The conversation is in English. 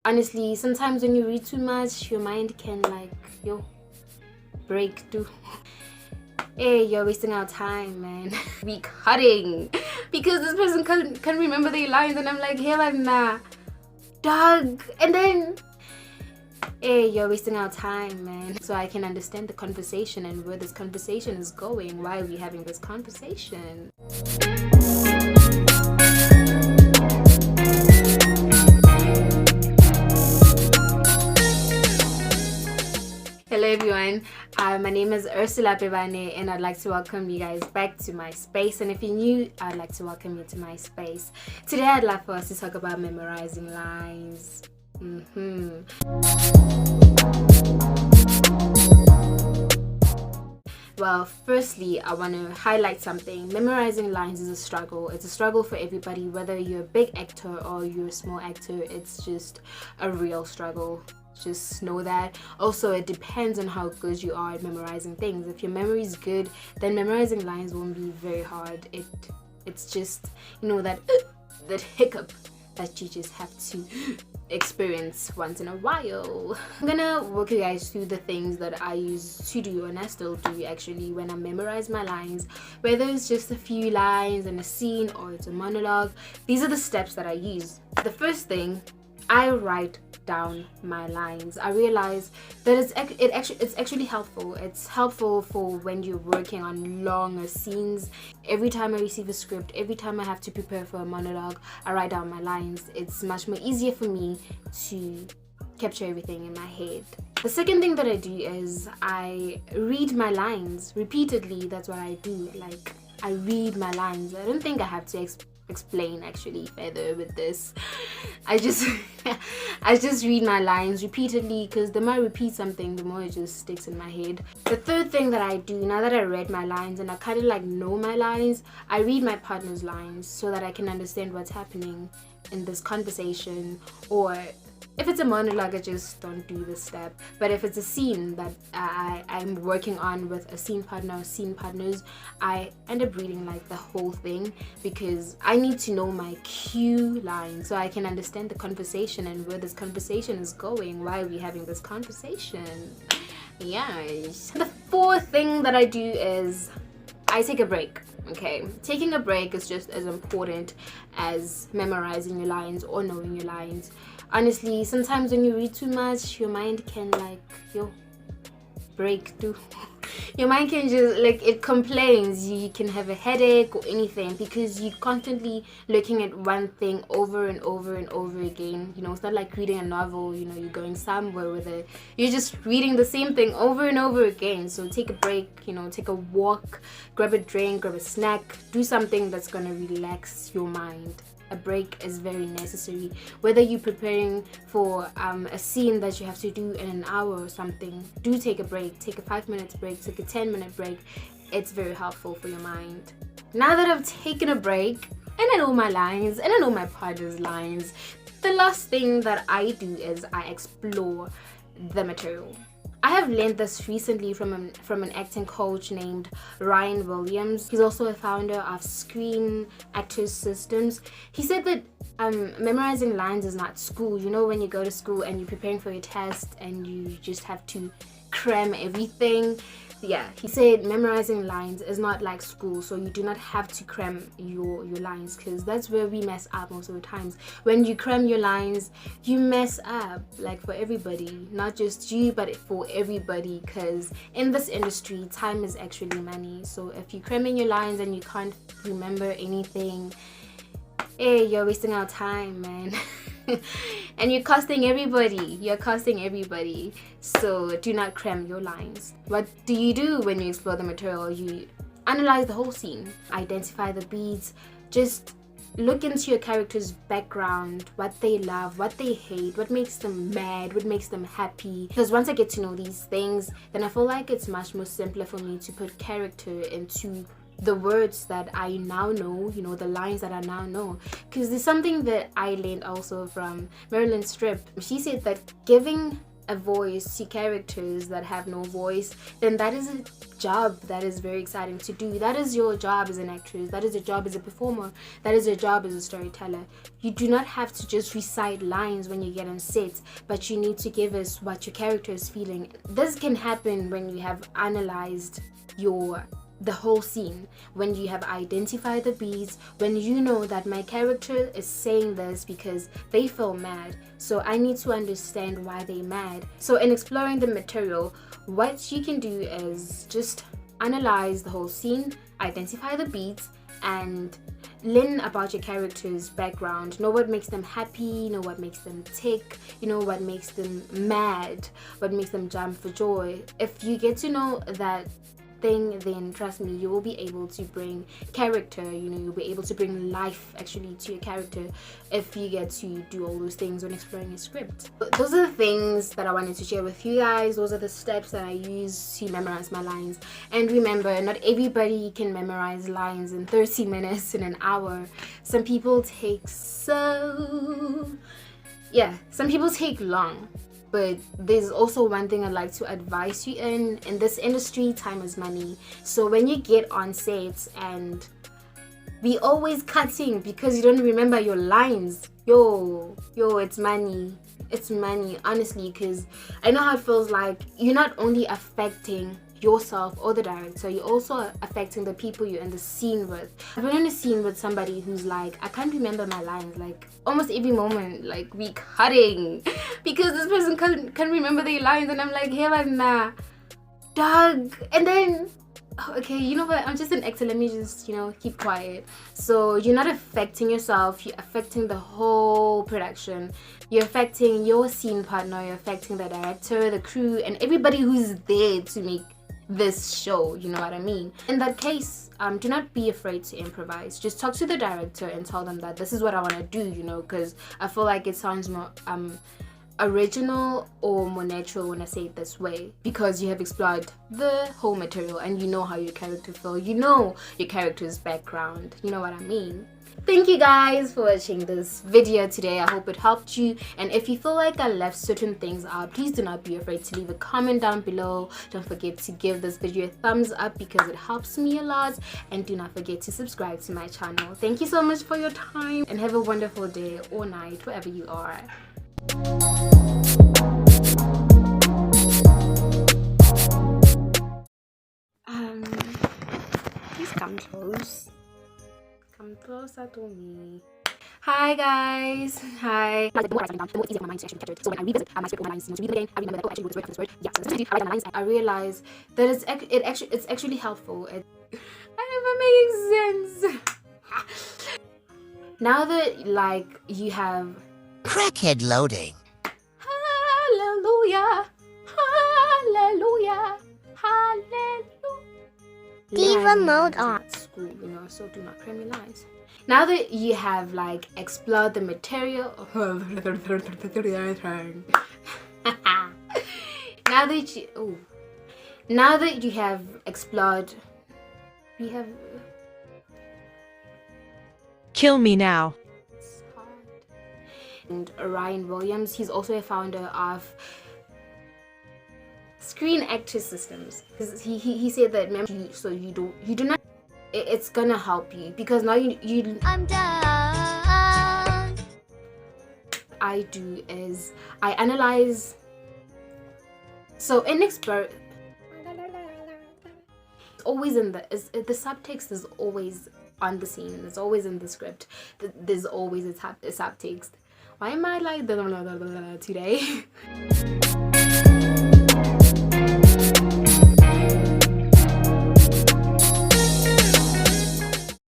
Honestly, sometimes when you read too much, your mind can break too. Hey, you're wasting our time, man. We cutting because this person can remember their lines, and I'm like, hey, nah, dog. And then, hey, you're wasting our time, man. So I can understand the conversation and where this conversation is going. Why are we having this conversation? Hello everyone, my name is Ursula Pebane and I'd like to welcome you guys back to my space. And if you're new, I'd like to welcome you to my space. Today I'd like for us to talk about memorizing lines. Well, firstly, I want to highlight something. Memorizing lines is a struggle. It's a struggle for everybody, whether you're a big actor or you're a small actor. It's just a real struggle. Just know that. Also, it depends on how good you are at memorizing things. If your memory is good, then memorizing lines won't be very hard. It's just, that hiccup that you just have to experience once in a while. I'm gonna walk you guys through the things that I used to do, and I still do actually, when I memorize my lines, whether it's just a few lines in a scene or it's a monologue. These are the steps that I use. The first thing, I write down my lines. I realize that it's actually helpful. It's helpful for when you're working on longer scenes. Every time I receive a script, every time I have to prepare for a monologue, I write down my lines. It's much more easier for me to capture everything in my head. The second thing that I do is I read my lines repeatedly. That's what I do. I read my lines. I don't think I have to explain actually further with this. I just read my lines repeatedly, because the more I repeat something, the more it just sticks in my head. The third thing that I do, now that I read my lines and I kind of know my lines, I read my partner's lines so that I can understand what's happening in this conversation. Or if it's a monologue, I just don't do this step. But if it's a scene that I'm working on with a scene partner or scene partners, I end up reading the whole thing, because I need to know my cue line so I can understand the conversation and where this conversation is going. Why are we having this conversation? Yes. The fourth thing that I do is I take a break. Okay, taking a break is just as important as memorizing your lines or knowing your lines. Honestly, sometimes when you read too much, your mind can break too. Your mind can just it complains. You can have a headache or anything, because you're constantly looking at one thing over and over and over again. It's not like reading a novel. You're going somewhere with it. You're just reading the same thing over and over again. So take a break, take a walk, grab a drink, grab a snack, do something that's gonna relax your mind. A break is very necessary, whether you're preparing for a scene that you have to do in an hour or something. Do take a break. Take a 5-minute break, take a 10-minute break. It's very helpful for your mind. Now that I've taken a break and I know my lines and I know my partner's lines, the last thing that I do is I explore the material. I have learned this recently from an acting coach named Ryan Williams. He's also a founder of Screen Actors Systems. He said that memorizing lines is not school. When you go to school and you're preparing for your test and you just have to cram everything. Yeah, he said memorizing lines is not like school, so you do not have to cram your lines, because that's where we mess up most of the times. When you cram your lines, you mess up, for everybody, not just you, but for everybody, because in this industry, time is actually money. So if you cram in your lines and you can't remember anything, hey, you're wasting our time, man. And you're costing everybody. So do not cram your lines. What do you do when you explore the material? You analyze the whole scene, identify the beats, just look into your character's background, what they love, what they hate, what makes them mad, what makes them happy. Because once I get to know these things, then I feel like it's much more simpler for me to put character into the words that I now know, the lines that I now know. Because there's something that I learned also from Marilyn Strip. She said that giving a voice to characters that have no voice, then that is a job that is very exciting to do. That is your job as an actress, that is your job as a performer, that is your job as a storyteller. You do not have to just recite lines when you get on set, but you need to give us what your character is feeling. This can happen when you have analyzed the whole scene, when you have identified the beats, when you know that my character is saying this because they feel mad, so I need to understand why they're mad. So in exploring the material, what you can do is just analyze the whole scene, identify the beats, and learn about your character's background. Know what makes them happy, know what makes them tick, you know what makes them mad, what makes them jump for joy. If you get to know that thing, then trust me, you will be able to bring character, you'll be able to bring life actually to your character if you get to do all those things when exploring a script. Those are the things that I wanted to share with you guys. Those are the steps that I use to memorize my lines. And remember, not everybody can memorize lines in 30 minutes, in an hour. Some people take long. But there's also one thing I'd like to advise you in this industry: time is money. So when you get on sets and be always cutting because you don't remember your lines, yo, it's money. It's money, honestly, because I know how it feels. Like, you're not only affecting yourself or the director, you're also affecting the people you're in the scene with. I've been in a scene with somebody who's like, I can't remember my lines, like almost every moment, like we cutting because this person can't remember their lines, and I'm like, hey man, nah, dog. And then, okay, you know what, I'm just an actor, let me just keep quiet. So you're not affecting yourself, you're affecting the whole production. You're affecting your scene partner, you're affecting the director, the crew, and everybody who's there to make this show, you know what I mean? In that case, do not be afraid to improvise. Just talk to the director and tell them that this is what I want to do, because I feel like it sounds more original or more natural when I say it this way, because you have explored the whole material and you know how your character feels, you know your character's background, you know what I mean? Thank you guys for watching this video today. I hope it helped you, and if you feel like I left certain things out, please do not be afraid to leave a comment down below. Don't forget to give this video a thumbs up because it helps me a lot, and do not forget to subscribe to my channel. Thank you so much for your time, and have a wonderful day or night wherever you are. Please come close. Come closer to me. Hi guys. Hi. The more I write them down, the more easier my mind to actually capture it. So when I revisit my script, my lines, to read them again, I remember that, oh, actually was word for this word. Yeah, so I write down the lines. I realize that it's actually helpful. That never makes sense. Now that you have crackhead loading. Hallelujah. Hallelujah. Hallelujah. Diva mode on. School, so do not cram your lines. Now that you have explored the material, now that you have explored, Kill me now. And Ryan Williams, he's also a founder of Screen Actors Systems, because he said that you do not, it's gonna help you, because now you I'm done. I do is I analyze. So in always in the subtext is always on the scene, it's always in the script, there's always a subtext. Why am I like today?